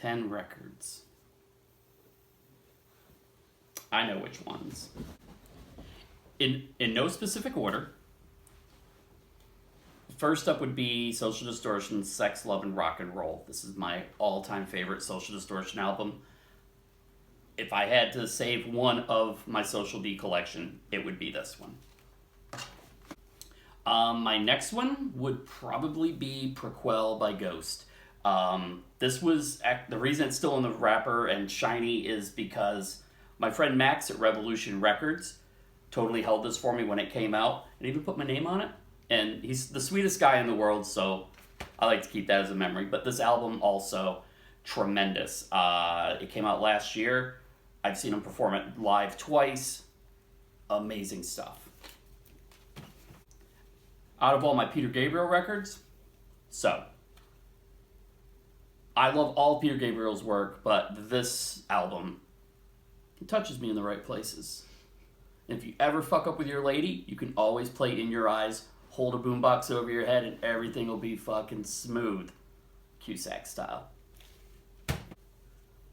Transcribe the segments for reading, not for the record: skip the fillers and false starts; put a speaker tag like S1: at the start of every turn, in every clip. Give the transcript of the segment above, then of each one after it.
S1: 10 records. I know which ones. In no specific order. First up would be Social Distortion's Sex, Love, and Rock and Roll. This is my all-time favorite Social Distortion album. If I had to save one of my Social D collection, it would be this one. My next one would probably be Prequel by Ghost. This was, the reason it's still in the wrapper and shiny is because my friend Max at Revolution Records totally held this for me when it came out and even put my name on it. And he's the sweetest guy in the world, so I like to keep that as a memory. But this album also tremendous. It came out last year. I've seen him perform it live twice. Amazing stuff. Out of all my Peter Gabriel records, so I love all Peter Gabriel's work, but this album, it touches me in the right places. And if you ever fuck up with your lady, you can always play In Your Eyes, hold a boombox over your head, and everything will be fucking smooth. Cusack style.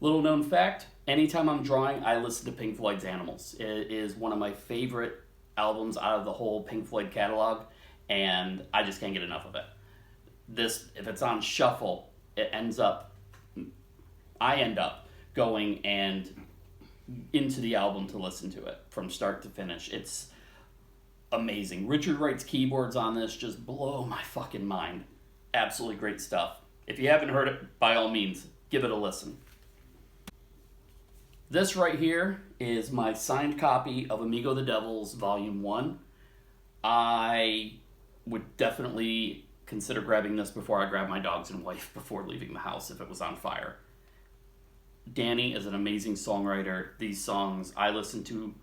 S1: Little known fact, anytime I'm drawing, I listen to Pink Floyd's Animals. It is one of my favorite albums out of the whole Pink Floyd catalog, and I just can't get enough of it. This, if it's on shuffle, I end up going and into the album to listen to it from start to finish. It's amazing. Richard Wright's keyboards on this just blow my fucking mind. Absolutely great stuff. If you haven't heard it, by all means, give it a listen. This right here is my signed copy of Amigo the Devil's Volume 1. I would definitely consider grabbing this before I grab my dogs and wife before leaving the house if it was on fire. Danny is an amazing songwriter. These songs I listen to,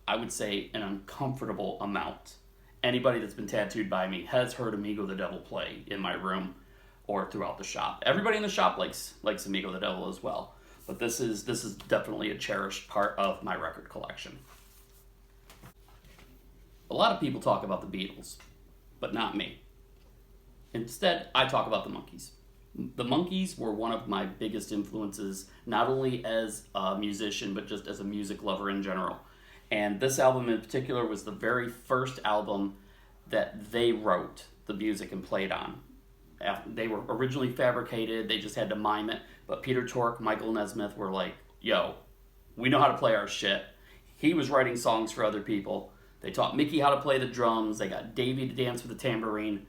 S1: I would say, an uncomfortable amount. Anybody that's been tattooed by me has heard Amigo the Devil play in my room or throughout the shop. Everybody in the shop likes Amigo the Devil as well. But this is definitely a cherished part of my record collection. A lot of people talk about the Beatles, but not me. Instead, I talk about the Monkees. The Monkees were one of my biggest influences, not only as a musician, but just as a music lover in general. And this album in particular was the very first album that they wrote the music and played on. They were originally fabricated, they just had to mime it, but Peter Tork, Michael Nesmith were like, yo, we know how to play our shit. He was writing songs for other people. They taught Mickey how to play the drums, they got Davey to dance with the tambourine.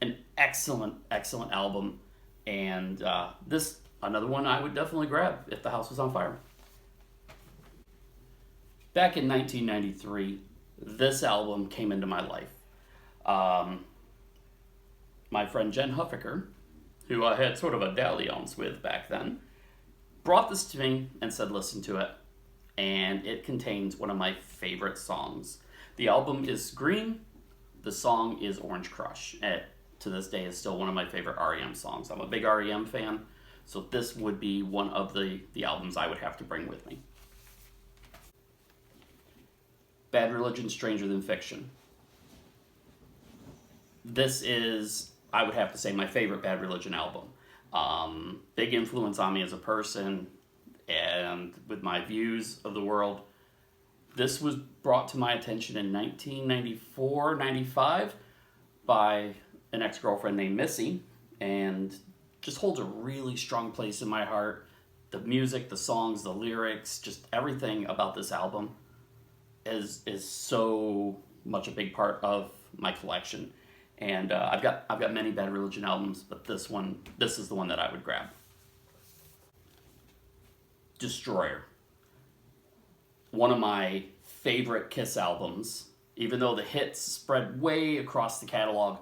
S1: An excellent, excellent album. And this, another one I would definitely grab if the house was on fire. Back in 1993, this album came into my life. My friend Jen Huffaker, who I had sort of a dalliance with back then, brought this to me and said, listen to it. And it contains one of my favorite songs. The album is Green. The song is Orange Crush. It, to this day, is still one of my favorite REM songs. I'm a big REM fan, so this would be one of the albums I would have to bring with me. Bad Religion, Stranger Than Fiction. This is, I would have to say, my favorite Bad Religion album. Big influence on me as a person and with my views of the world. This was brought to my attention in 1994, 95 by an ex-girlfriend named Missy, and just holds a really strong place in my heart. The music, the songs, the lyrics, just everything about this album is so much a big part of my collection. And I've got many Bad Religion albums, but this is the one that I would grab. Destroyer. One of my favorite Kiss albums, even though the hits spread way across the catalog.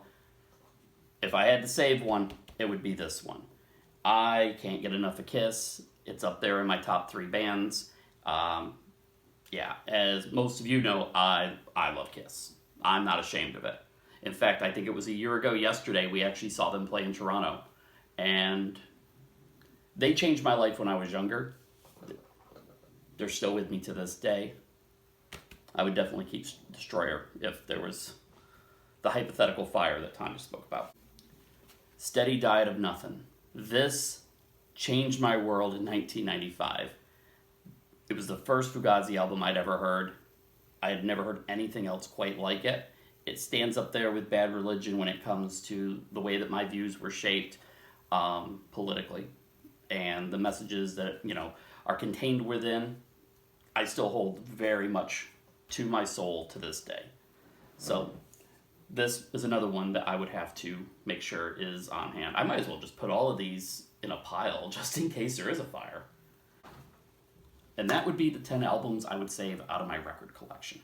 S1: If I had to save one, it would be this one. I can't get enough of Kiss. It's up there in my top 3 bands. Yeah, as most of you know, I love Kiss. I'm not ashamed of it. In fact, I think it was a year ago yesterday, we actually saw them play in Toronto. And they changed my life when I was younger. They're still with me to this day. I would definitely keep Destroyer if there was the hypothetical fire that Tanya spoke about. Steady Diet of Nothing. This changed my world in 1995. It was the first Fugazi album I'd ever heard. I had never heard anything else quite like it. It stands up there with Bad Religion when it comes to the way that my views were shaped politically, and the messages that, you know, are contained within, I still hold very much to my soul to this day. So this is another one that I would have to make sure is on hand. I might as well just put all of these in a pile just in case there is a fire. And that would be the 10 albums I would save out of my record collection.